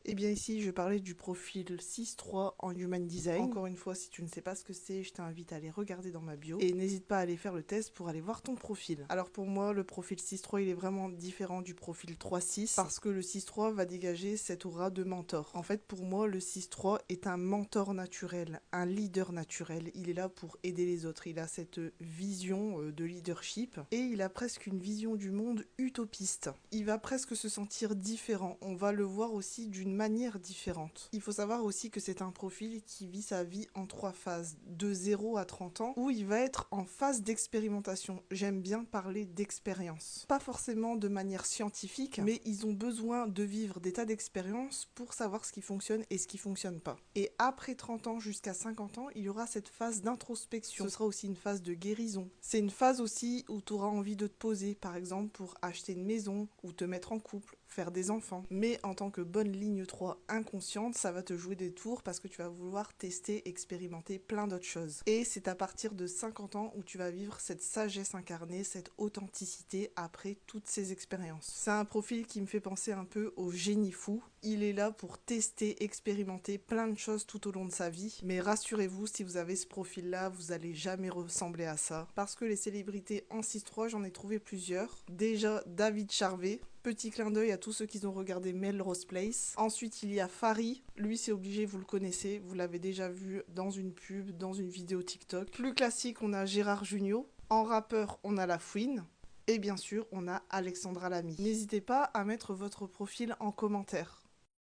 Et bien ici, je parlais du profil 6.3 en Human Design. Encore une fois, si tu ne sais pas ce que c'est, je t'invite à aller regarder dans ma bio. Et n'hésite pas à aller faire le test pour aller voir ton profil. Alors pour moi, le profil 6.3, il est vraiment différent du profil 3.6 parce que le 6.3 va dégager cette aura de mentor. En fait, pour moi, le 6.3 est un mentor naturel, un leader naturel. Il est là pour aider les autres. Il a cette vision de leadership et il a presque une vision du monde utopiste. Il va presque se sentir différent. On va le voir aussi d'une manière différente. Il faut savoir aussi que c'est un profil qui vit sa vie en 3 phases, de 0 à 30 ans, où il va être en phase d'expérimentation. J'aime bien parler d'expérience. Pas forcément de manière scientifique, mais ils ont besoin de vivre des tas d'expériences pour savoir ce qui fonctionne et ce qui fonctionne pas. Et après 30 ans jusqu'à 50 ans, il y aura cette phase d'introspection. Ce sera aussi une phase de guérison. C'est une phase aussi où tu auras envie de te poser, par exemple pour acheter une maison ou te mettre en couple, faire des enfants. Mais en tant que bonne ligne 3 inconsciente, ça va te jouer des tours parce que tu vas vouloir tester, expérimenter plein d'autres choses. Et c'est à partir de 50 ans où tu vas vivre cette sagesse incarnée, cette authenticité après toutes ces expériences. C'est un profil qui me fait penser un peu au génie fou. Il est là pour tester, expérimenter plein de choses tout au long de sa vie. Mais rassurez-vous, si vous avez ce profil-là, vous allez jamais ressembler à ça. Parce que les célébrités en 6-3, j'en ai trouvé plusieurs. Déjà, David Charvet. Petit clin d'œil à tous ceux qui ont regardé Melrose Place. Ensuite, il y a Farid. Lui, c'est obligé, vous le connaissez. Vous l'avez déjà vu dans une pub, dans une vidéo TikTok. Plus classique, on a Gérard Jugnot. En rappeur, on a La Fouine. Et bien sûr, on a Alexandra Lamy. N'hésitez pas à mettre votre profil en commentaire.